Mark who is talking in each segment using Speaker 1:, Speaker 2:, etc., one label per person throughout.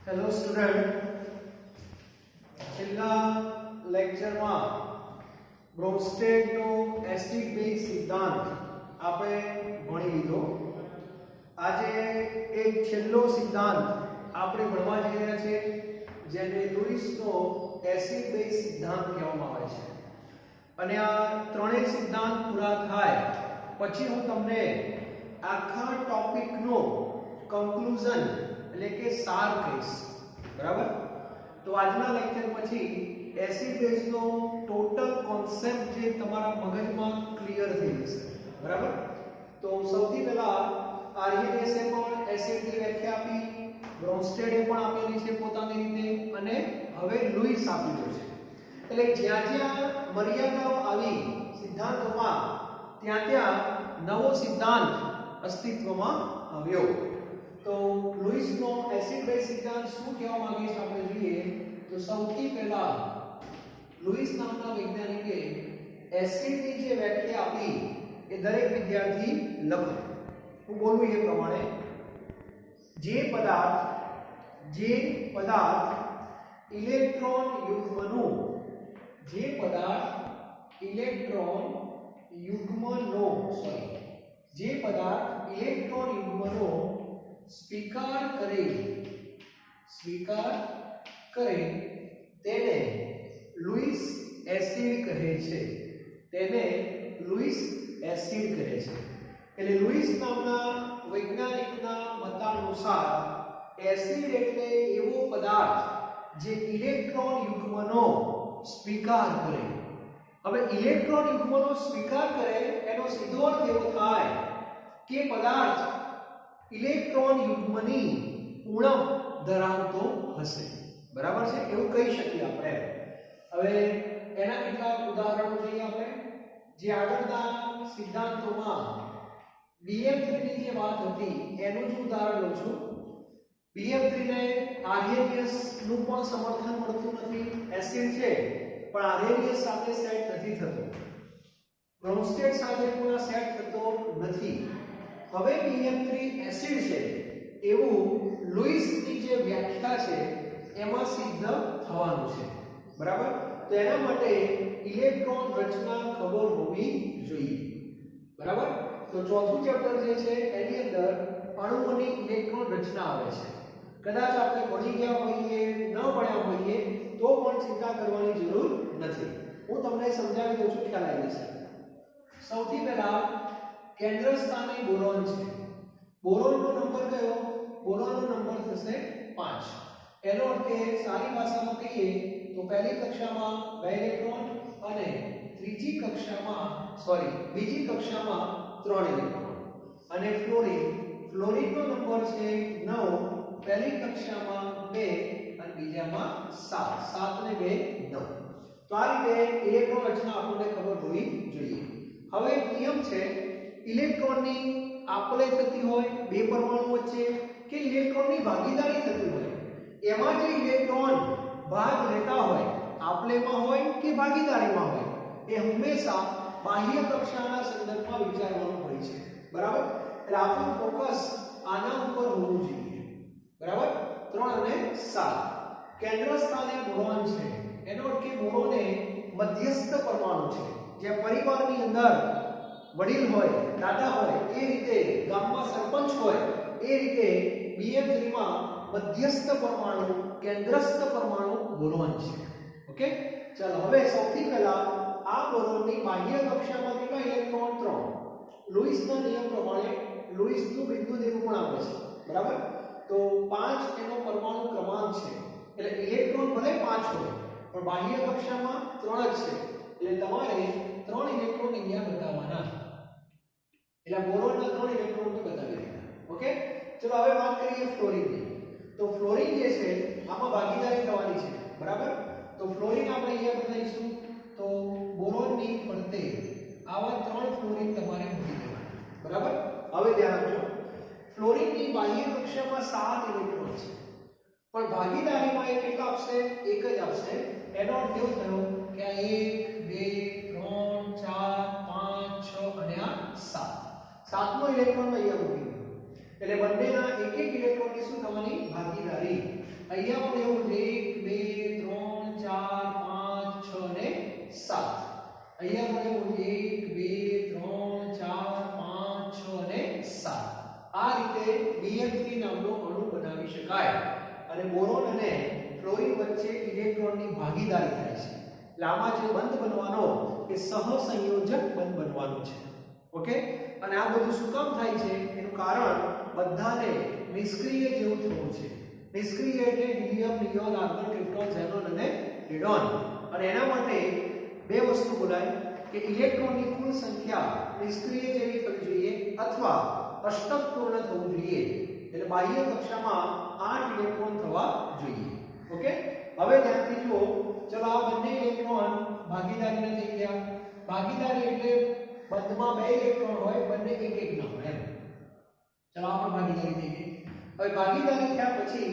Speaker 1: Hello student, છેલ્લા લેક્ચરમાં બ્રોન્સ્ટેડનો acid base સિદ્ધાંત આપણે ભણી લીધો. આજે એક છેલ્લો સિદ્ધાંત આપણે ભણવા જઈ રહ્યા છીએ, જેને લુઈસનો એસિડ બેઝ સિદ્ધાંત કહેવામાં આવે છે. અને આ ત્રણેય સિદ્ધાંત પૂરા થાય પછી હું તમને આખા ટોપિકનો કન્ક્લુઝન એટલે કે સાર કહીશ. બરાબર? તો આજના લેક્ચર પછી એસિડ બેઝનો ટોટલ કોન્સેપ્ટ જે તમારા મગજમાં ક્લિયર થઈ જશે. બરાબર? તો સૌથી પહેલા આર્યનિયસે પણ એસિડની વ્યાખ્યા આપી, બ્રોન્સ્ટેડે પણ આપેલી છે પોતાની રીતે, અને હવે લુઈસ આપેલું છે. એટલે જ્યાં જ્યાં મર્યાદાઓ આવી સિદ્ધાંતોમાં, ત્યાં ત્યાં નવો સિદ્ધાંત અસ્તિત્વમાં આવ્યો. તો લુઈસનો એસિડ બેઝ સિદ્ધાંત શું કહેવા માંગે છે આપણે જોઈએ તો સૌથી પહેલા લુઈસ નામના વૈજ્ઞાનિકે એસિડની જે વ્યાખ્યા આપી એ દરેક વિદ્યાર્થી લખે. હું બોલું એ પ્રમાણે, જે પદાર્થ ઇલેક્ટ્રોન યુગ્મનો સ્વીકાર કરે તેને લુઈસ એસિડ કહે છે. એટલે લુઈસ નામના વૈજ્ઞાનિકના મતાનુસાર એસિડ એટલે એવો પદાર્થ જે ઇલેક્ટ્રોન યુગ્મનો સ્વીકાર કરે. હવે ઇલેક્ટ્રોન યુગ્મનો સ્વીકાર કરે એનો સીધો અર્થ એવો થાય કે પદાર્થ ઇલેક્ટ્રોન યુગ્મની ઉણપ ધરાવતો હશે. બરાબર છે? એવું કહી શકીએ આપણે. હવે એના કેટલાક ઉદાહરણો જોઈએ આપણે. જે આગળના સિદ્ધાંતોમાં BF3 ની જે વાત હતી એનું જ ઉદાહરણ લઉં છું. BF3 ને આર્યેનિયસ નું પણ સમર્થન મળતું નથી. એસિડ છે પણ આર્યેનિયસ સાથે સેટ નથી થતો, બ્રોન્સ્ટેડ સાથે પણ સેટ થતો નથી. હવે BF3 એસિડ છે એવું લુઈસની જે વ્યાખ્યા છે એમાં સિદ્ધ થવાનું છે. બરાબર? તો એના માટે ઇલેક્ટ્રોન રચના ખબર હોવી જોઈએ. બરાબર? તો ચોથું ચેપ્ટર જે છે એની અંદર અણુઓની ઇલેક્ટ્રોન રચના આવે છે. કદાચ આપણે ભણી ગયા હોઈએ, ન ભણ્યા હોઈએ તો પણ ચિંતા કરવાની જરૂર નથી. હું તમને સમજાવી દઉં છું, ખ્યાલ આવી જશે. સૌથી પહેલા કેન્દ્ર સ્થાને બોરોન છે. બોરોનનો નંબર કયો? બોરોનનો નંબર થશે 5. એનો અર્થ કે સારી ભાષામાં કહીએ તો પહેલી કક્ષામાં 2 ઇલેક્ટ્રોન અને બીજી કક્ષામાં 3 ઇલેક્ટ્રોન. અને ફ્લોરિનનો નંબર છે 9. પહેલી કક્ષામાં 2 અને બીજામાં 7 ને 2 9. તો આ રીતે ઇલેક્ટ્રોન રચના આપણને ખબર હોવી જોઈએ. હવે નિયમ છે, ઇલેક્ટ્રોનની આપલે થતી હોય બે પરમાણુ વચ્ચે કે ઇલેક્ટ્રોનની ભાગીદારી થતી હોય, એમાં જે ઇલેક્ટ્રોન ભાગ લેતા હોય, આપલેમાં હોય કે ભાગીદારીમાં હોય, એ હંમેશા બાહ્ય કક્ષાના સંદર્ભમાં વિચારવાનું હોય છે. બરાબર? એટલે આપણું ફોકસ આના ઉપર હોવું જોઈએ. બરાબર? 3 અને 7. કેન્દ્ર સ્થાને બોરોન છે. એનો અર્થ કે બોરોન એ મધ્યસ્થ પરમાણુ છે. જે પરિવારની અંદર વડીલ હોય, દાદા હોય, એ રીતે ગામમાં સરપંચ હોય, એ રીતે BF3 માં મધ્યસ્થ પરમાણુ, કેન્દ્રસ્થ પરમાણુ બોરોન છે. ઓકે? ચાલો હવે સૌથી પહેલા આ બોરોનની બાહ્ય કક્ષામાં કેટલા ઇલેક્ટ્રોન? 3. લુઈસના નિયમ પ્રમાણે લુઈસનું બિંદુ નિરૂપણ આપે છે. બરાબર? તો 5 એનો પરમાણુ ક્રમાંક છે. એટલે ઇલેક્ટ્રોન ભલે 5 હોય પણ બાહ્ય કક્ષામાં 3 જ છે. એટલે તમારે 3 ઇલેક્ટ્રોન અહીંયા બતાવવાના. એટલે બોરોનના 3 ઇલેક્ટ્રોન તો બતાવી દીધા. ઓકે? ચલો હવે વાત કરીએ ફ્લોરિનની. તો ફ્લોરિન જે છે આમાં ભાગીદારી થવાની છે. બરાબર? તો ફ્લોરિન આપણે અહીંયા બતાવીશું. તો બોરોનની ફરતે આવા 3 ફ્લોરિન તમારે મૂકી દેવાના. બરાબર? હવે ધ્યાન આપજો. ફ્લોરિનની બાહ્ય કક્ષામાં 7 ઇલેક્ટ્રોન છે, પણ ભાગીદારીમાં એ કેટલા આપશે? 1 જ આપશે. એનો અર્થ એવો થયો કે આ 1 2 3 4 5 6 અને આ 7. 7મો ઇલેક્ટ્રોન અહીંયા મૂકી દો. એટલે બંનેના એક એક ઇલેક્ટ્રોનની શું થવાની ભાગીદારી અહીંયા પણ એવું 1 2 3 4 5 6 અને 7 અહીંયા પણ એવું 1 2 3 4 5 6 અને 7 આ રીતે BF3 નામનો અણુ બનાવી શકાય અને બોરોન અને ફ્લોરિન વચ્ચે ઇલેક્ટ્રોનની ભાગીદારી થાય છે એટલે આમાં જે બંધ બનવાનો એ સહસંયોજક બંધ બનવાનો છે ઓકે અને આ બધું શું કામ થાય છે એનું કારણ બધાને નિષ્ક્રિય જેવું થવું છે નિષ્ક્રિય એટલે helium neon argon krypton xenon અને રેડોન અને એના માટે બે વસ્તુ બોલાય કે ઇલેક્ટ્રોનની કુલ સંખ્યા નિષ્ક્રિય જેવી થવી જોઈએ અથવા અષ્ટક પૂર્ણ થવું જોઈએ એટલે બાહ્ય કક્ષામાં 8 ઇલેક્ટ્રોન થવા જોઈએ ઓકે હવે ધ્યાનથી જુઓ ચલો આ બંને ઇલેક્ટ્રોન ભાગીદારીના થઈ ગયા ભાગીદારી એટલે બંધમાં બે ઇલેક્ટ્રોન હોય બંને એક એક ના હોય એમ ચલો આપણે ભાગીદારી થઈ ગઈ હવે ભાગીદારી થયા પછી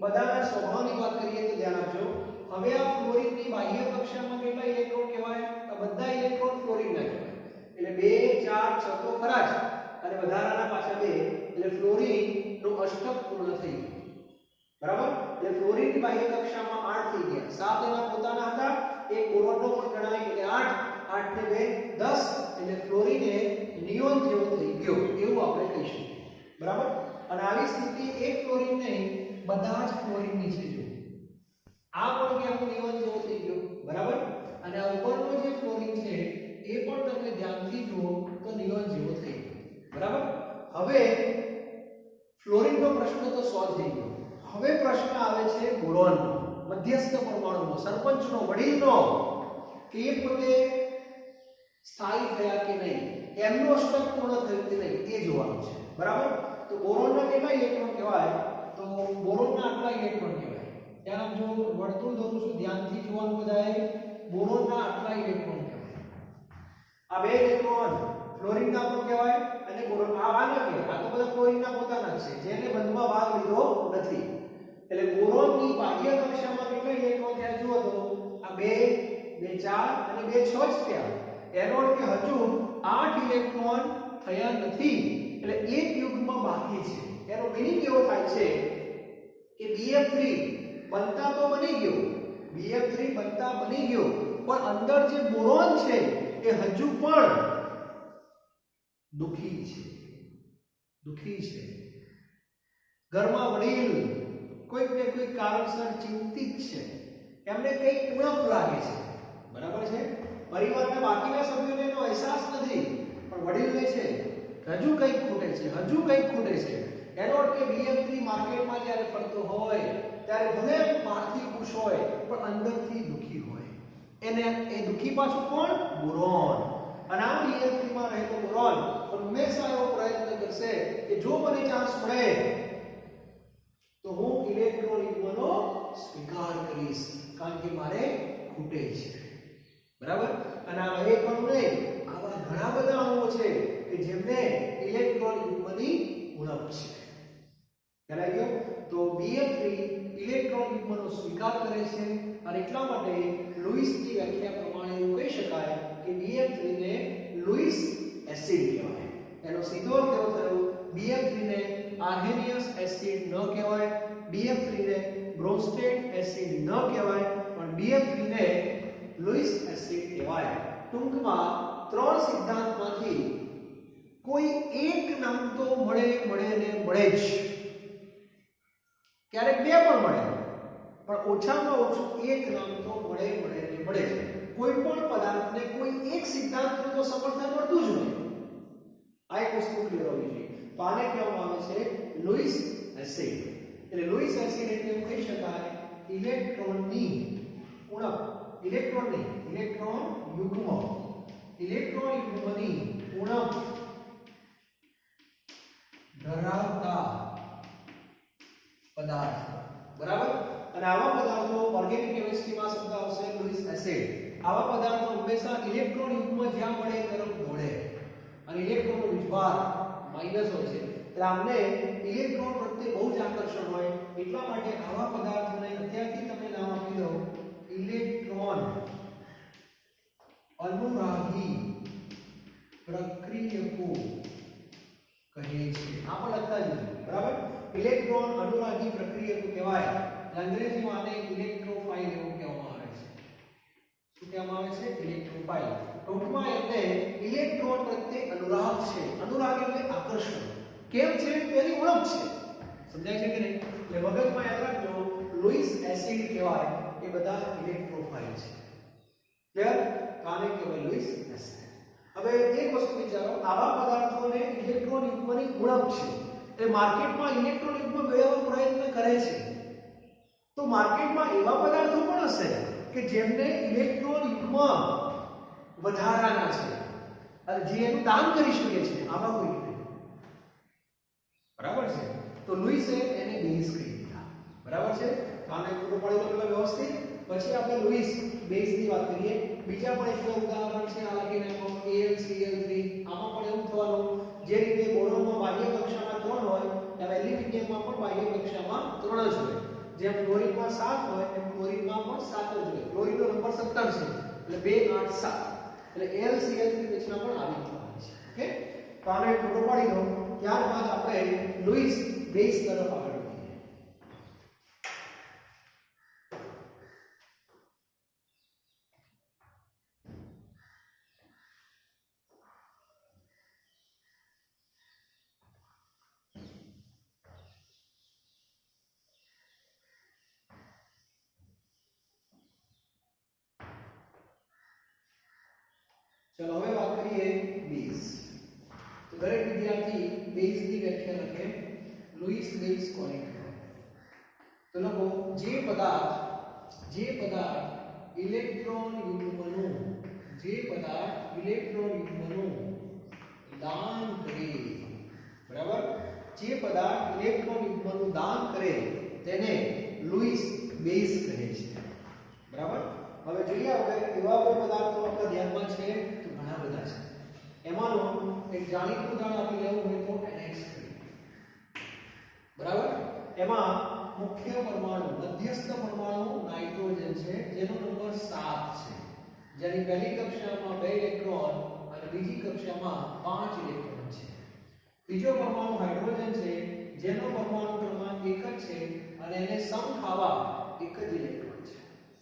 Speaker 1: બધાના સ્વભાવની વાત કરીએ તો ધ્યાન આપજો હવે આ ફ્લોરિનની બાહ્ય કક્ષામાં કેટલા ઇલેક્ટ્રોન કહેવાય આ બધા ઇલેક્ટ્રોન ફ્લોરિનના કહેવાય એટલે 2 4 6 તો ખરા જ અને વધારાના પાછા 2 એટલે ફ્લોરિન નું અષ્ટક પૂર્ણ થઈ ગયું બરાબર એટલે ફ્લોરિનની બાહ્ય કક્ષામાં 8 થઈ ગયા 7 એના પોતાના હતા એક બોરોનનો પણ ગણાય એટલે 8 8 ને 2 10 એટલે ફ્લોરિન એ નિયોન જેવો થઈ ગયો એવું આપણે કહી શકીએ બરાબર અને આવી સ્થિતિ એક ફ્લોરિન નહીં બધા જ ફ્લોરિનની છે જો આ પણ કેવું નિયોન જેવો થઈ ગયો બરાબર અને આ ઉપરનો જે ફ્લોરિન છે એ પણ તમે ધ્યાનથી જુઓ તો નિયોન જેવો થઈ ગયો બરાબર હવે ફ્લોરિનનો પ્રશ્ન તો સોલ્વ થઈ ગયો હવે પ્રશ્ન આવે છે બોરોનનો મધ્યસ્થ પરમાણુનો સરપંચનો વડીલનો કે એ પોતે સ્થાયી થયા કે નહીં એમનો અષ્ટક પૂર્ણ થયું કે નહીં એ જોવાનું છે બરાબર તો બોરોનના કેટલા ઇલેક્ટ્રોન કહેવાય તો બોરોનના આટલા ઇલેક્ટ્રોન કહેવાય ત્યાં જો વર્તુળ દોરું છું ધ્યાનથી જોવાનું બધાએ બોરોનના આટલા ઇલેક્ટ્રોન કહેવાય આ બે ઇલેક્ટ્રોન ફ્લોરિનના પણ કહેવાય અને બોરોન આ ના કહેવાય આ તો બધા ફ્લોરિનના પોતાના છે જેને બંધમાં ભાગ લીધો નથી એટલે બોરોનની બાહ્ય કક્ષામાં કેટલા ઇલેક્ટ્રોન થયા જુઓ તો આ 2 2 4 અને 2 6 જ થયા એનો અર્થ કે હજુ 8 ઇલેક્ટ્રોન થયા નથી એટલે એક યુગ્મ બાકી છે એનો મીનિંગ એવો થાય છે કે BF3 બનતા તો બની ગયો BF3 બનતા બની ગયો પણ અંદર જે બોરોન છે એ હજુ પણ દુખી છે ઘરમાં વડીલ કોઈક ને કોઈક કારણસર ચિંતિત છે એમને કંઈક ઉણપ લાગે છે બરાબર છે પરિવારના બાકીના સભ્યોને એનો અહેસાસ નથી પણ વડીલને છે હજુ કંઈક ખૂટે છે એનો અર્થ કે BF3 માર્કેટમાં જ્યારે ફરતો હોય ત્યારે ભલે બહારથી ખુશ હોય પણ અંદરથી દુખી હોય એને એ દુખી પાછું કોણ બોરોન અને આ BF3 માં રહેતો બોરોન હંમેશા એવો પ્રયત્ન કરશે કે જો મને ચાન્સ મળે તો હું ઇલેક્ટ્રોન યુગ્મનો સ્વીકાર કરીશ કારણ કે મારે ખૂટે છે બરાબર અને આ એક અણુ નહીં આવા ઘણા બધા અણુઓ છે કે જેમને ઇલેક્ટ્રોન યુગ્મની ઉણપ છે ખ્યાલ આવી ગયો તો BF3 ઇલેક્ટ્રોન યુગ્મનો સ્વીકાર કરે છે અને એટલા માટે લુઈસની વ્યાખ્યા પ્રમાણે એવું કહી શકાય કે BF3 ને લુઈસ એસિડ કહેવાય એનો સીધો અર્થ એવો થયો BF3 ને આર્હેનિયસ એસિડ ન કહેવાય BF3 ને બ્રોન્સ્ટેડ એસિડ ન કહેવાય પણ BF3 ને લુઈસ એસિડ કહેવાય ટૂંકમાં ત્રણ સિદ્ધાંતમાંથી કોઈ એક નામ તો મળે જ ક્યારેક બે પણ મળે પણ ઓછામાં ઓછું એક નામ તો મળે જ કોઈ પણ પદાર્થને કોઈ એક સિદ્ધાંતનું તો સમર્થન મળતું જ હોય આ એક વસ્તુ ક્લિયર હોવી જોઈએ તો આને કહેવામાં આવે છે લુઈસ એસિડ એટલે લુઈસ એસિડ એટલે એવું કહી શકાય ઇલેક્ટ્રોનની ઉણપ ઇલેક્ટ્રોન યુગ્મની ઉણપ ધરાવતા પદાર્થ બરાબર અને આવા પદાર્થો ઓર્ગેનિક કેમિસ્ટ્રીમાં શબ્દ આવશે લુઈસ એસિડ આવા પદાર્થો હંમેશા ઇલેક્ટ્રોન યુગ્મ જ્યાં મળે તરફ દોડે અને ઇલેક્ટ્રોનનો વીજભાર માઈનસ હોય છે એટલે આમને ઇલેક્ટ્રોન પ્રત્યે બહુ જ આકર્ષણ હોય એટલા માટે આવા પદાર્થોને અત્યારથી તમે નામ આપી દો ઇલેક્ટ્રોન અનુરાગી પ્રક્રિયકો કહીએ છીએ. આ પણ લખતા જજો, બરાબર. ઇલેક્ટ્રોન અનુરાગી પ્રક્રિયક કહેવાય. અંગ્રેજીમાં આને ઇલેક્ટ્રોફાઇલ એવું કહેવામાં આવે છે. શું કહેવામાં આવે છે? ઇલેક્ટ્રોફાઇલ. ટૂંકમાં એટલે ઇલેક્ટ્રોન પ્રત્યે અનુરાગ છે. અનુરાગ એટલે આકર્ષણ. કેમ છે તેની ઓળખ છે. સમજાય છે કે નહીં? એટલે મગજમાં યાદ રાખજો, લુઈસ એસિડ કહેવાય એ બધા ઇલેક્ટ્રોફાઇલ છે. ક્લિયર? આને કહેવાય લુઈસ એસિડ. હવે એક વસ્તુ વિચારો, આવા પદાર્થોને ઇલેક્ટ્રોન યુગ્મની ઉણપ છે. એ માર્કેટમાં ઇલેક્ટ્રોન યુગ્મ મેળવવાનો પ્રયત્ન કરે છે. તો માર્કેટમાં એવા પદાર્થો પણ હશે કે જેમને ઇલેક્ટ્રોન યુગ્મ વધારાના છે અને જે એનું દાન કરી શકે છે. આવા કોઈ નહીં. બરાબર છે? તો લુઈસે એને બેઝ કહી દીધા. બરાબર છે? તો આને પૂરો પાડ્યો પેલા વ્યવસ્થિત. પછી આપણે લુઈસ બેઝની વાત કરીએ. બીજા પણ એક ઉદાહરણ છે આ લખીને AlCl3. આમાં પણ એવું થવાનું, જે રીતે બોરોનમાં બાહ્ય કક્ષામાં 3 હોય એમ એલ્યુમિનિયમમાં પણ બાહ્ય કક્ષામાં 3 જ હોય. જેમ ફ્લોરિનમાં 7 હોય એમ ક્લોરીનમાં પણ 7 જ હોય. ક્લોરીનનો નંબર 17 છે એટલે 2 8 7 એટલે AlCl3 રચના પણ આવી થવાની છે. ઓકે, તો આને ફોટો પાડી દો. ત્યારબાદ આપણે લુઈસ બેઝ તરફ આગળ વધીએ. चलो હવે વાત કરીએ બેઝ. તો દરેક વિદ્યાર્થી બેઝની વ્યાખ્યા લખે. લુઈસ બેઝ કોને કહેવાય? તો લખો, જે પદાર્થ ઇલેક્ટ્રોન યુગ્મનું દાન કરે. બરાબર? જે પદાર્થ ઇલેક્ટ્રોન યુગ્મનું દાન કરે તેને લુઈસ બેઝ કહે છે. બરાબર? હવે જોઈએ આપણે એવા કોઈ પદાર્થો આપણા ધ્યાનમાં છે તો ઘણા બધા છે. એમાંનું એક જાણીતું ઉદાહરણ આપણે લેવું હોય તો NH3. બરાબર? એમાં મુખ્ય પરમાણુ, મધ્યસ્થ પરમાણુ નાઇટ્રોજન છે, જેનો નંબર 7 છે. જેની પહેલી કક્ષામાં 2 ઇલેક્ટ્રોન અને બીજી કક્ષામાં 5 ઇલેક્ટ્રોન છે. બીજો પરમાણુ હાઇડ્રોજન છે, જેનો પરમાણુ ક્રમાંક 1 જ છે અને એને સમખાવા 1 જ ઇલેક્ટ્રોન છે.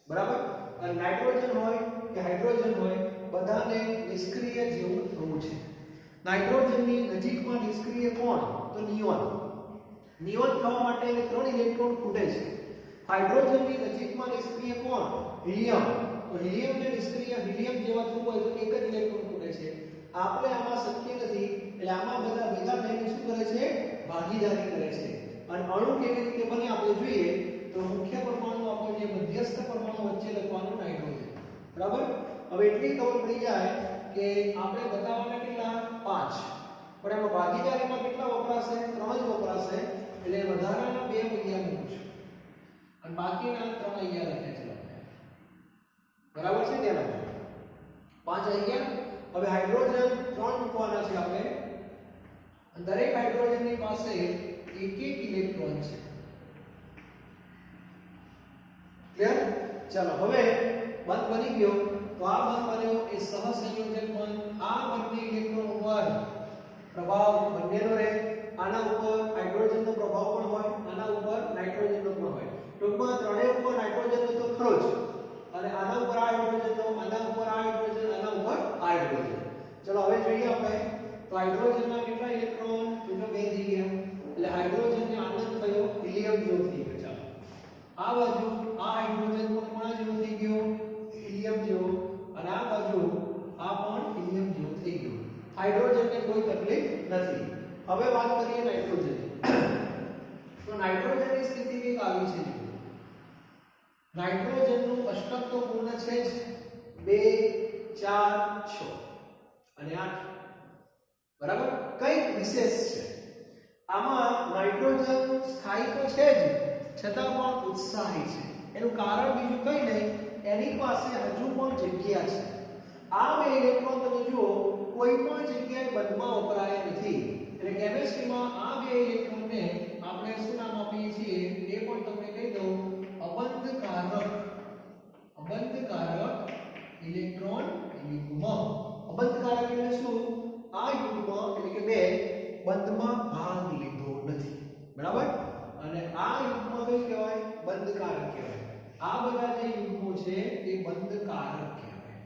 Speaker 1: બરાબર? અને નાઇટ્રોજન હોય કે હાઇડ્રોજન હોય, બધાને નિષ્ક્રિય જેવું થવું છે. નાઇટ્રોજનની નજીકમાં નિષ્ક્રિય કોણ? તો નિયોન. નિયોન થવા માટે એને 3 ઇલેક્ટ્રોન ખૂટે છે. હાઇડ્રોજનની નજીકમાં નિષ્ક્રિય કોણ? હિલિયમ. તો હિલિયમને નિષ્ક્રિય હિલિયમ જેવા થવું હોય તો 1 જ ઇલેક્ટ્રોન ખૂટે છે. આપણે આમાં શક્ય નથી, એટલે આમાં બધા ભેગા થઈને શું કરે છે? ભાગીદારી કરે છે. અને અણુ કેવી રીતે બને આપણે જોઈએ તો મુખ્ય પરમાણુ આપણો જે મધ્યસ્થ પરમાણુ વચ્ચે લખવાનું નાઇટ્રોજન. બરાબર? હવે એટલી ખબર પડી જાય કે આપણે બતાવવાના કેટલા? 5. પણ એમાં ભાગીદારીમાં કેટલા વપરાશે? 3 જ વપરાશે. એટલે વધારાના 2 અહીંયા મૂકશું અને બાકીના 3 અહીંયા લખ્યા છે આપણે. બરાબર છે? ત્યાં 5 અહીંયા. હવે હાઇડ્રોજન 3 મૂકવાના છે આપણે. દરેક હાઇડ્રોજનની પાસે 1 ઇલેક્ટ્રોન છે. ક્લિયર? ચાલો હવે બંધ બની ગયો. તો આ બંધ બન્યો એ સહસંયોજક બંધ. આ બંને ઇલેક્ટ્રોન ઉપર પ્રભાવ બંનેનો રહે. આના ઉપર હાઇડ્રોજનનો પ્રભાવ પણ હોય, આના ઉપર નાઇટ્રોજનનો પણ હોય. ટૂંકમાં ત્રણેય ઉપર નાઇટ્રોજનનો તો ખરો જ, અને આના ઉપર આ હાઇડ્રોજનનો, આના ઉપર આ હાઇડ્રોજન, આના ઉપર આ હાઇડ્રોજન. ચલો હવે જોઈએ આપણે. તો હાઇડ્રોજનના કેટલા ઇલેક્ટ્રોન? તો 2 થઈ ગયા. એટલે હાઇડ્રોજનને આનંદ થયો, હિલિયમ જેવો થઈ ગયો. ચાલો આ બાજુ આ હાઇડ્રોજન પણ કોના જેવો થઈ ગયો? હિલિયમ જેવો. અને આ બાજુ આ પણ હિલિયમ જેવો થઈ ગયો. હાઇડ્રોજનને કોઈ તકલીફ નથી. હવે વાત કરીએ નાઇટ્રોજનની. તો નાઇટ્રોજનની સ્થિતિ કંઈક આવી છે. નાઇટ્રોજનનું અષ્ટક તો પૂર્ણ છે જ. 2 4 6 અને 8. બરાબર? કંઈક વિશેષ છે આમાં. નાઇટ્રોજન સ્થાયી તો છે જ, છતાં પણ ઉત્સાહી છે. એનું કારણ બીજું કંઈ નહીં, એની પાસે હજુ પણ જગ્યા છે. આ 2 ઇલેક્ટ્રોન તમે જુઓ કોઈ પણ જગ્યાએ બંધમાં વપરાયા નથી. એટલે કેમિસ્ટ્રીમાં આ 2 ઇલેક્ટ્રોનને આપણે શું નામ આપીએ છીએ એ પણ તમને કહી દઉં. અબંધકારક ઇલેક્ટ્રોન યુગ્મ. અબંધકારક એટલે શું? આ યુગ્મ એટલે કે 2 બંધમાં ભાગ લીધો નથી, બરાબર? અને આ યુગ્મ કયું કહેવાય? બંધકારક કહેવાય. આ બધા જે યુગ્મો છે એ બંધકારક કહેવાય.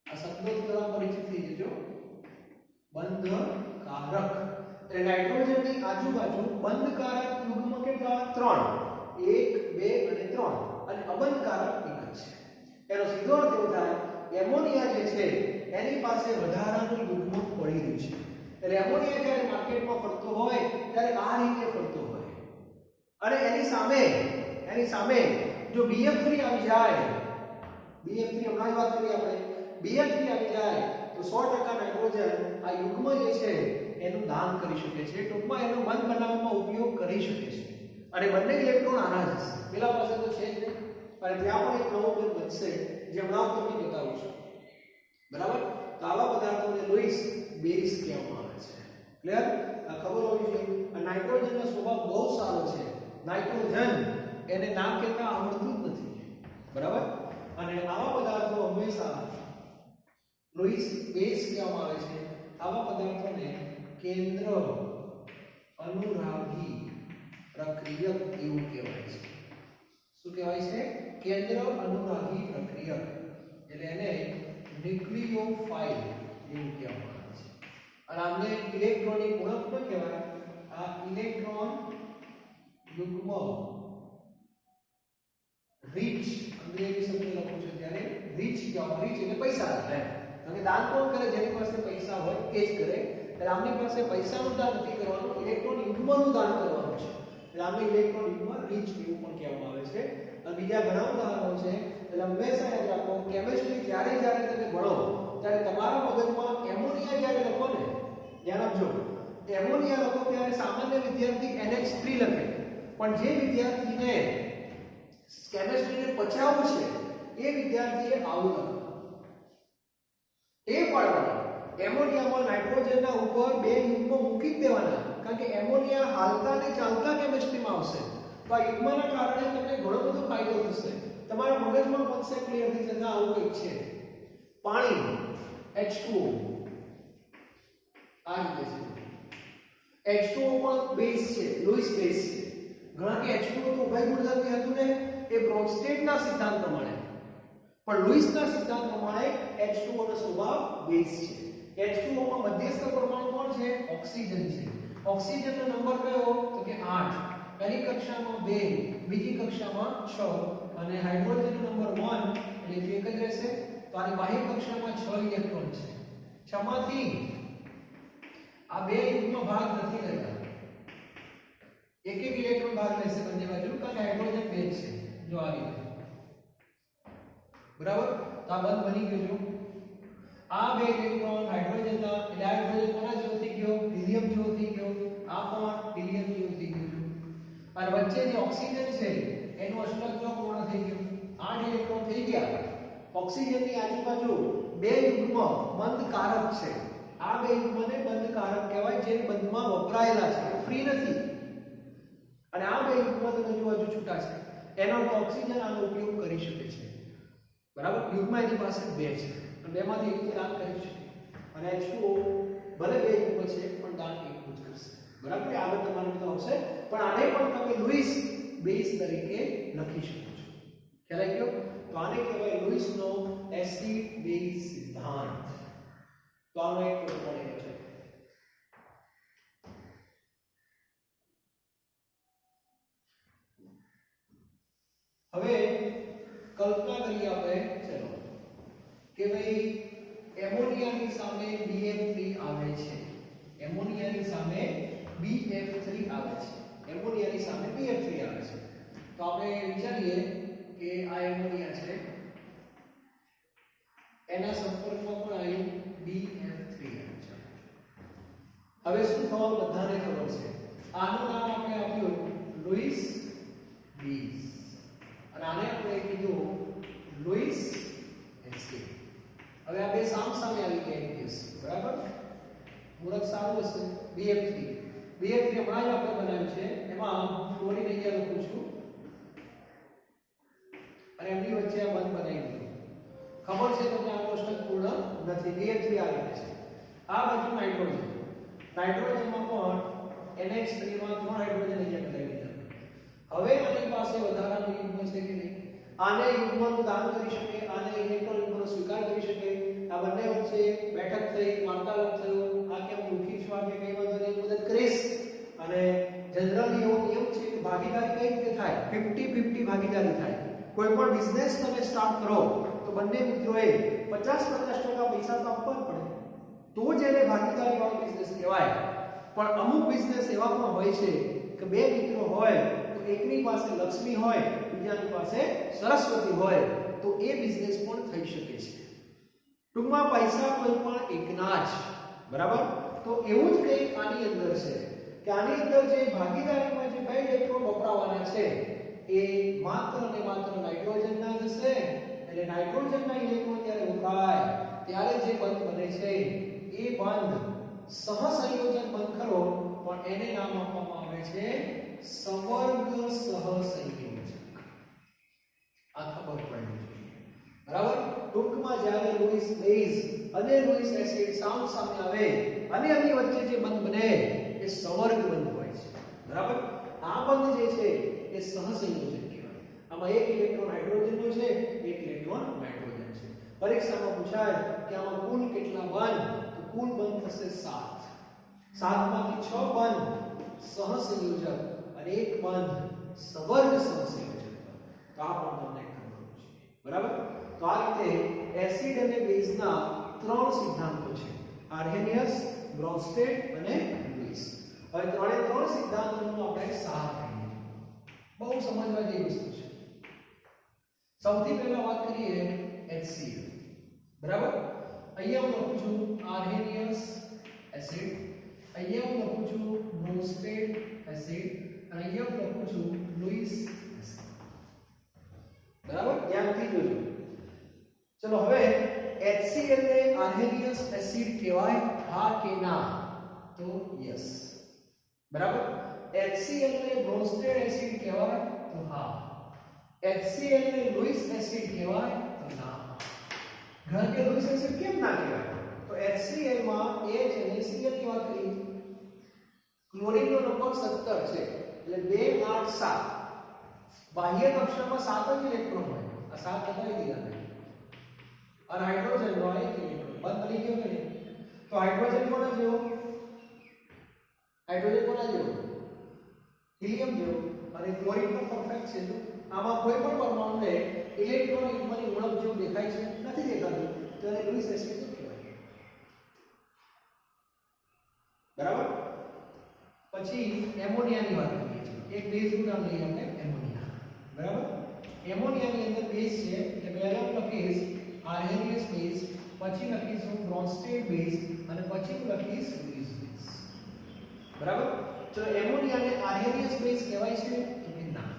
Speaker 1: આ શબ્દો દ્વારા પરિચિત થઈ જજો. બંધકારક એટલે નાઇટ્રોજનની આજુબાજુ બંધકારક યુગ્મ કેટલા? 3. 1 2 અને 3 અને અબંધકારક એક જ છે. એનો સીધો અર્થ એવો થાય એમોનિયા જે છે એની પાસે વધારાનું યુગ્મ પડી રહ્યું છે. એટલે એમોનિયા જ્યારે માર્કેટમાં ફરતો હોય ત્યારે આ રીતે ફરતો હોય અને એની સામે જો BF3 આવી જાય, BF3 હમણાં જ વાત કરી આપણે, BF3 આવી જાય તો 100% નાઇટ્રોજન આ યુગ્મ જે છે એનું દાન કરી શકે છે, ટૂંકમાં એનો બંધ બનાવવામાં ઉપયોગ કરી શકે છે અને બંને ઇલેક્ટ્રોન આના જ હશે. પેલા પાસે તો છે જ નહીં, અને ત્યાં પણ એક નવો બંધ બનશે જે હમણાં તમને બતાવું છું, બરાબર? તો આવા પદાર્થોને લુઈસ બેઝ કહેવામાં આવે છે. ક્લિયર? આ ખબર હોવી જોઈએ. આ નાઇટ્રોજનનો સ્વભાવ બહુ સારો છે. નાઇટ્રોજન એને નામ કહેતા આવડતું જ નથી, બરાબર? અને આવા પદાર્થો હંમેશા લુઈસ બેઝ કહેવામાં આવે છે. આવા પદાર્થોને કેન્દ્ર અનુરાગી પ્રક્રિયક એવું કહેવાય છે. શું કહેવાય છે? કેન્દ્ર અનુરાગી પ્રક્રિયક, એટલે એને ન્યુક્લિયોફાઇલ એવું કહેવામાં આવે છે. અને આમને ઇલેક્ટ્રોનિક ગુણક પણ કહેવાય. આ ઇલેક્ટ્રોન યુગ્મ રીચ, અંગ્રેજી શબ્દ લખું છું ત્યારે રીચ કહેવામાં. રીચ એટલે પૈસા કરે. તમે દાન કોણ કરે? જેની પાસે પૈસા હોય એ જ કરે. એટલે આમની પાસે પૈસાનું દાન નથી કરવાનું, ઇલેક્ટ્રોન યુગ્મનું દાન કરવાનું છે. એટલે આમને ઇલેક્ટ્રોન યુગ્મ રીચ એવું પણ કહેવામાં આવે છે. અને બીજા ઘણા ઉદાહરણો છે. એટલે હંમેશા યાદ રાખો, કેમિસ્ટ્રી જ્યારે તમે ભણો ત્યારે તમારા મગજમાં એમોનિયા જ્યારે લખો ને, ધ્યાન આપજો, એમોનિયા લખો ત્યારે સામાન્ય વિદ્યાર્થી NH3 લખે, પણ જે વિદ્યાર્થીને કેમિસ્ટ્રીને પચાવવું છે એ વિદ્યાર્થીએ આવું લખવું. એ પાડવાનું એમોનિયામાં નાઇટ્રોજનના ઉપર 2 યુગ્મ મૂકી જ દેવાના, કારણ કે એમોનિયા હાલતા ને ચાલતા કેમિસ્ટ્રીમાં આવશે. તો આ યુગ્મના કારણે તમને ઘણો બધો ફાયદો થશે. તમારા મગજમાં કોન્સેપ્ટ ક્લિયર થઈ જશે. આવું કંઈક છે. પાણી H2O આ રીતે છે. H2O પણ બેઝ છે, લુઈસ બેઝ છે. ઘણા કે H2O તો ઉભય ગુણધર્મી હતું ને એ બ્રોન્સ્ટેડના સિદ્ધાંત પ્રમાણે, પણ લુઈસના સિદ્ધાંત પ્રમાણે H2O નો સ્વભાવ બેઝ છે. H2O માં મધ્યસ્થ પરમાણુ કોણ છે? ઓક્સિજન છે. ઓક્સિજનનો નંબર કયો? તો કે 8. પહેલી કક્ષામાં 2, બીજી કક્ષામાં 6 અને હાઇડ્રોજનનો નંબર 1 એટલે એક જ રહેશે. તો આની બાહ્ય કક્ષામાં 6 ઇલેક્ટ્રોન છે. 6 માંથી આ 2 યુગ્મ ભાગ નથી લેતા, એક ઇલેક્ટ્રોન ભાગ લેશે બંને બાજુ, કારણ કે હાઇડ્રોજન બેઝ છે. જો આ રીતે, બરાબર? તો આ બંધ બની ગયો. જો આ 2 ઇલેક્ટ્રોન હાઇડ્રોજનના, એટલે આ હાઇડ્રોજન કોના જેવો થઈ ગયો? હિલિયમ જેવો થઈ ગયો. આ પણ હિલિયમ જેવો થઈ ગયો. અને વચ્ચે જે ઓક્સિજન છે એનું અષ્ટક પૂર્ણ થઈ ગયું. 8 ઇલેક્ટ્રોન થઈ ગયા. ઓક્સિજનની આજુબાજુ 2 યુગ્મ બંધકારક છે. આ 2 યુગ્મને બંધકારક કહેવાય, જે બંધમાં વપરાયેલા છે, ફ્રી નથી. અને આ 2 યુગ્મ તો આજુબાજુ છૂટા છે, એનો ઓક્સિજન આનો ઉપયોગ કરી શકે છે, બરાબર? યુગ્મ એની પાસે 2 છે અને બેમાંથી એક દાન કરી શકે. અને H2O ભલે 2 યુગ્મ છે પણ દાન એકનું જ કરશે, બરાબર? આગળ તમારે બધું આવશે, પણ આને પણ તમે લુઈસ બેઝ તરીકે લખી શકો છો. ખ્યાલ આવી ગયો? તો આને કહેવાય લુઈસનો એસિડ બેઝ સિદ્ધાંત. તો આનો એક પોઈન્ટ છે. હવે કલ્પના કરીએ આપણે, ચલો, કે ભાઈ એમોનિયાની સામે BF3 આવે છે. એમોનિયાની સામે BF3 આવે છે. એમોનિયાની સામે BF3 આવે છે. તો આપણે વિચારીએ કે આ એમોનિયા છે, એના સંપર્કમાં પણ આવ્યું BF3 આવે છે. હવે શું થવાનું બધાને ખબર છે. આનું નામ આપણે આપ્યું લુઈસ બેઝ અને આને આપણે કીધું લુઈસ એસિડ. હવે આ બે સામસામે આવી ગયા એક દિવસ, બરાબર? મુહૂર્ત સારું હશે. BF3 હમણાં જ આપણે બનાવ્યું છે, એમાં ફ્લોરિન અહીંયા લખું છું અને એમની વચ્ચે આ બંધ બનાવી દીધું. ખબર છે તમને આ કોષ્ટક પૂર્ણ નથી. BF3 આવી છે. આ બાજુ નાઇટ્રોજન નાઇટ્રોજનમાં પણ NH3 માં 3 હાઇડ્રોજન અહીંયા બતાવી દીધા. હવે આની પાસે વધારાનું યુગ્મ છે કે નહીં? આને યુગ્મનું દાન કરી શકે, આને ઇલેક્ટ્રોન યુગ્મનો સ્વીકાર કરી શકે. આ બંને વચ્ચે બેઠક થઈ, વાર્તાલાપ થયો. આ કેમ દુખી છો, આ કે કઈ વાંધો નહીં, મદદ કરીશ. અને જનરલી એવો નિયમ છે કે ભાગીદારી કઈ રીતે થાય? 50-50 ભાગીદારી થાય. કોઈ પણ બિઝનેસ તમે સ્ટાર્ટ કરો તો બંને મિત્રોએ 50-50% પૈસા તો આપવા જ પડે, તો જ એને ભાગીદારી વાળો બિઝનેસ કહેવાય. પણ અમુક બિઝનેસ એવા પણ હોય છે કે બે મિત્રો હોય તો એકની પાસે લક્ષ્મી હોય, બીજાની પાસે સરસ્વતી હોય, તો એ બિઝનેસ પણ થઈ શકે છે. ટૂંકમાં પૈસા કોઈ પણ એકના જ, બરાબર? તો એવું જ કંઈક આની અંદર છે કે આની અંદર જે ભાગીદારીમાં જે બે ઇલેક્ટ્રોન વપરાવાના છે એ માત્ર ને માત્ર નાઇટ્રોજનના જ હશે. એટલે નાઇટ્રોજનના ઇલેક્ટ્રોન જ્યારે વપરાય ત્યારે જે બંધ બને છે એ બંધ સહસંયોજન બંધ ખરો, પણ એને નામ આપવામાં આવે છે સંવર્ગ સહસંયોજક. આ ખબર પડવી જોઈએ, બરાબર? ટૂંકમાં જ્યારે લુઈસ બેઝ અને લુઈસ એસિડ સામ સામે આવે અને એમની વચ્ચે જે બંધ બને એ સંવર્ગ બંધ હોય છે, બરાબર? આ બંધ જે છે એ સહસંયોજક કહેવાય. આમાં એક ઇલેક્ટ્રોન હાઇડ્રોજનનો છે, એક ઇલેક્ટ્રોન નાઇટ્રોજન છે. પરીક્ષામાં પૂછાય કે આમાં કુલ કેટલા બંધ? તો કુલ બંધ થશે 7. 7 માંથી 6 બંધ સહસંયોજક અને એક બંધ સંવર્ગ સહસંયોજક. તો આ પણ તમને ખબર છે, બરાબર? તો આ રીતે એસિડ અને બેઝના 3 સિદ્ધાંતો છે: આર્હેનિયસ, બ્રોન્સ્ટેડ અને લુઈસ. હવે ત્રણે 3 સિદ્ધાંતોનો આપણે સાર કરીએ. બહુ સમજવા જેવી વસ્તુ છે. સૌથી પહેલા વાત કરીએ HCl, બરાબર? અહીંયા હું લખું છું આર્હેનિયસ એસિડ, અહીંયા હું લખું છું બ્રોન્સ્ટેડ એસિડ અને અહીંયા હું લખું છું લુઈસ એસિડ, બરાબર? ધ્યાનથી જોજો. ચલો હવે HCl ને આર્હેનિયસ એસિડ કહેવાય, હા કે ના? તો યસ, બરાબર. HCl ને બ્રોન્સ્ટેડ એસિડ કહેવાય, તો હા. HCl ને લુઈસ એસિડ કહેવાય, તો ના. ઘર કે લુઈસ એસિડ કેમ ના કહેવાય? તો HCl માં H અને Cl ની વાત કરી, ક્લોરીન નો નંબર 17 છે એટલે 2 8 7. બાહ્ય કક્ષામાં 7 જ ઇલેક્ટ્રોન હોય. આ 7 બતાવી દીધા છે. और हाइड्रोजन નો એક ઇલેક્ટ્રોન બંધ થઈ ગયો કે નહીં? તો હાઇડ્રોજન કોના જેવો? હાઇડ્રોજન કોના જેવો? હિલિયમ જેવો. અને ક્લોરીન પણ પરફેક્ટ છે. તો આમાં કોઈ પણ પરમાણુને ઇલેક્ટ્રોન યુગ્મની ઉણપ જેવું દેખાય છે? નથી દેખાતું. તો એને લુઈસ એસિડ કહેવાય, બરાબર? પછી એમોનિયાની વાત કરીએ છીએ. એક બેઝનું નામ લઈએ આપણે, એમોનિયા, બરાબર? એમોનિયાની અંદર બેઝ છે એટલે પહેલા હું લખીશ આર્હેનિયસ બેઝ, પછી લખીશું બ્રોન્સ્ટેડ બેઝ અને પછી હું લખીશ લુઈસ બેઝ, બરાબર? તો એમોનિયાને આર્હેનિયસ બેઝ કહેવાય છે તો કે ના.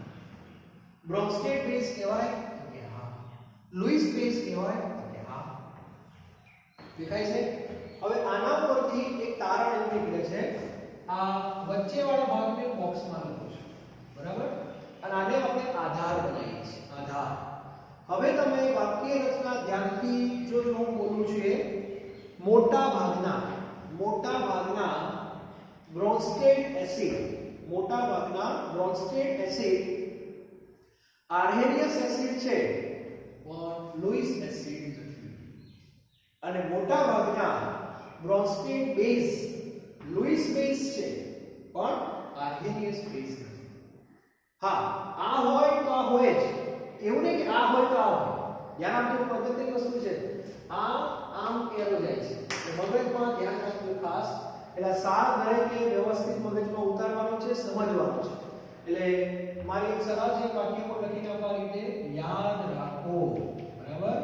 Speaker 1: બ્રોન્સ્ટેડ બેઝ કહેવાય તો કે હા. લુઈસ બેઝ કહેવાય તો કે હા. દેખાય છે? હવે આના પરથી એક તારણ એવું નીકળે છે. આ વચ્ચેવાળા ભાગને બોક્સમાં લખું છું, બરાબર? અને આને આપણે આધાર બનાવીએ છીએ, આધાર. હવે તમે વાક્ય રચના ધ્યાનથી જોજો. હું બોલું છું એ મોટા ભાગના બ્રોન્સ્ટેડ એસિડ આર્હેનિયસ એસિડ છે પણ લુઈસ એસિડ નથી. અને મોટા ભાગના બ્રોન્સ્ટેડ બેઝ લુઈસ બેઝ છે પણ આર્હેનિયસ બેઝ નથી. હા, આ હોય તો આ હોય જ, એવું નહીં કે આ હોય તો આ હોય. ધ્યાન આપજો, પદ્ધતિની વસ્તુ છે. આ આમ એરો જાય છે તો મગજમાં ધ્યાન રાખજો ખાસ. એટલે સાર દરેકે વ્યવસ્થિત મગજમાં ઉતારવાનો છે, સમજવાનો છે. એટલે મારી એક સલાહ છે, વાક્ય પર લખીને આપવા રીતે યાદ રાખો, બરાબર?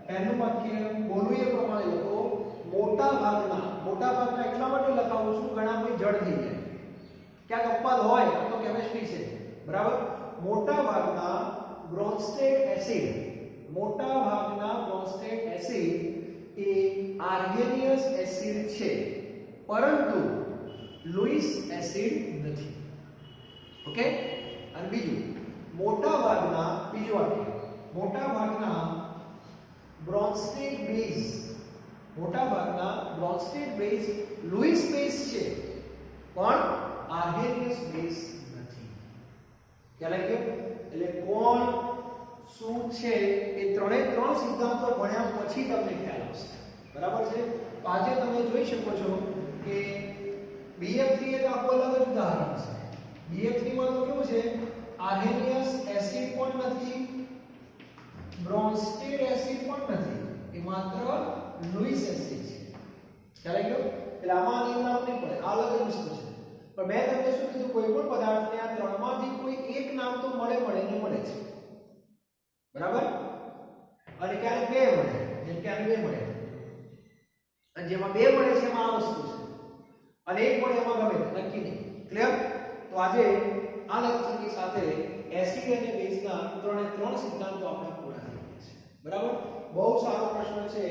Speaker 1: પહેલું વાક્ય બોલું એ પ્રમાણે લખો. મોટા ભાગના એટલા માટે લખાવું છું ઘણા કોઈ જડ થઈ જાય, ક્યાંક અપવાદ હોય, તો કેમિસ્ટ્રી છે, બરાબર? મોટા ભાગના બ્રોન્સ્ટેડ એસિડ એ આર્હેનિયસ એસિડ છે પરંતુ લુઈસ એસિડ નથી. ઓકે? અને બીજું મોટા ભાગના બ્રોન્સ્ટેડ બ્રોન્સ્ટેડ બેઝ લુઈસ બેઝ છે પણ આર્હેનિયસ બેઝ નથી. ખ્યાલ આવી ગયો? એટલે કોણ શું છે એ ત્રણે ત્રણ સિદ્ધાંતો ભણ્યા પછી તમને ખ્યાલ આવશે. બરાબર છે? તો આજે તમે જોઈ શકો છો કે BF3 એક આખું અલગ જ ઉદાહરણ છે. BF3 માં તો કેવું છે, આર્હેનિયસ એસિડ પણ નથી, બ્રોન્સ્ટેડ એસિડ પણ નથી, એ માત્ર લુઈસ એસિડ છે. ખ્યાલ આવી ગયો? એટલે આમાં નિયમ નામ નહીં પડે, આ અલગ જ વસ્તુ છે. પણ મેં તમને શું કીધું, કોઈ પણ પદાર્થને આ ત્રણમાંથી કોઈ એક નામ તો મળે ને મળે છે. બરાબર? અને ક્યારેક બે મળે, જેમ કે આને બે મળે, અને જેમાં બે મળે છે એમાં આ વસ્તુ છે, અને એક મળે એમાં ગમે નક્કી નહીં. ક્લિયર? તો આજે આ લેક્ચરની સાથે એસિડ અને બેઝના ત્રણ સિદ્ધાંતો આપણે પૂરા થઈ ગયા છે. બરાબર? બહુ સારો પ્રશ્ન છે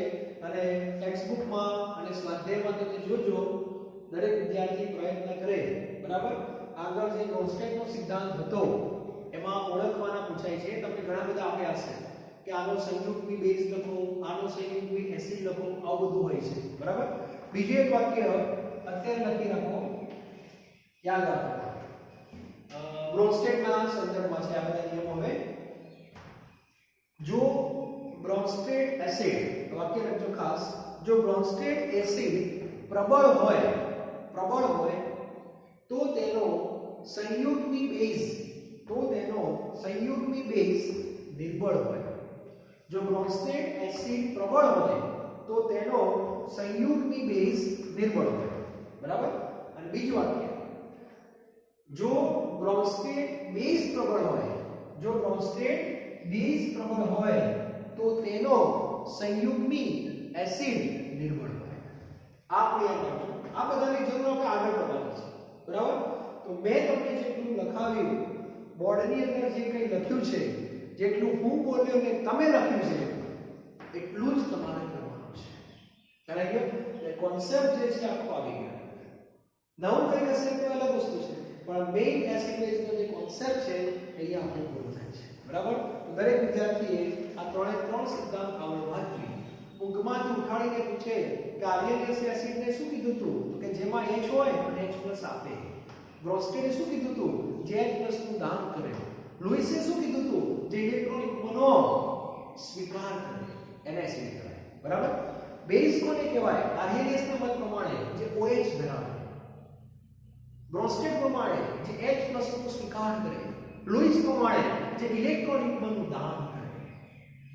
Speaker 1: અને ટેક્સ્ટબુકમાં અને સ્વાધ્યાયમાં તમે જોજો, દરેક વિદ્યાર્થી પ્રયત્ન કરે. બરાબર? આગળ જે બ્રોન્સ્ટેડનો સિદ્ધાંત હતો એમાં ઓળખવાના પૂછાય છે. તમને ઘણા બધા આપ્યા હશે કે આનો સંયુક્તની બેઝ લખો, આનો સંયુક્તની એસિડ લખો, આવું બધું હોય છે. બરાબર? બીજું એક વાક્ય અત્યારે લખી રાખો, યાદ રાખો, બ્રોન્સ્ટેડના સંદર્ભમાં છે આ બધા નિયમો. હવે જો બ્રોન્સ્ટેડ એસિડ, વાક્ય લખજો ખાસ, જો બ્રોન્સ્ટેડ એસિડ પ્રબળ હોય તો તેનો સંયુગ્મી બેઝ નિર્બળ હોય. જો બ્રોન્સ્ટેડ એસિડ પ્રબળ હોય તો તેનો સંયુગ્મી બેઝ નિર્બળ હોય. બરાબર? અને બીજું વાક્ય, જો બ્રોન્સ્ટેડ બેઝ પ્રબળ હોય તો તેનો સંયુગ્મી એસિડ નિર્બળ હોય. આ ક્લિયર રાખજો. આ બધાની જરૂર આપણે આગળ કરવાની છે. બરાબર? તો મેં તમને જેટલું લખાવ્યું, બોર્ડની અંદર જે કંઈ લખ્યું છે, જેટલું હું બોલ્યો ને તમે લખ્યું છે, એટલું જ તમારે કરવાનું છે. ખ્યાલ આવી ગયો? એટલે કોન્સેપ્ટ જે છે આખો આવી ગયો. નવું કંઈ હશે તો અલગ વસ્તુ છે, પણ મેઇન એસિડ બેઝનો જે કોન્સેપ્ટ છે અહીંયા આપણે પૂરો થાય છે. બરાબર? તો દરેક વિદ્યાર્થીએ આ ત્રણ સિદ્ધાંત આવડવા જ જોઈએ. ઊંઘમાંથી ઉઠાડીને પૂછે કે આર્હેનિયસ એસિડને શું કીધું તું, તો કે જેમાં H હોય અને H+ આપે. બ્રોન્સ્ટેડે શું કીધું તું, જે H+ નું દાન કરે. લુઈસે શું કીધું તું, જે ઇલેક્ટ્રોનિક મનો સ્વીકાર કરે, એને એસિડ કહેવાય. બરાબર? બેઝ કોને કહેવાય? આર્હેનિયસના મત પ્રમાણે જે OH ધરાવે, બ્રોન્સ્ટેડ પ્રમાણે જે H+ નું સ્વીકાર કરે, લુઈસ પ્રમાણે જે ઇલેક્ટ્રોનિક મનનું દાન કરે.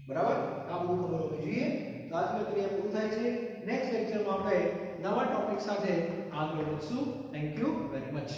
Speaker 1: બરાબર? આ બધું ખબર હોવી જોઈએ. તો આજનો ક્રિયા પૂરું થાય છે. નેક્સ્ટ લેક્ચરમાં આપણે નવા ટોપિક સાથે આગળ વધશું. Thank you very much.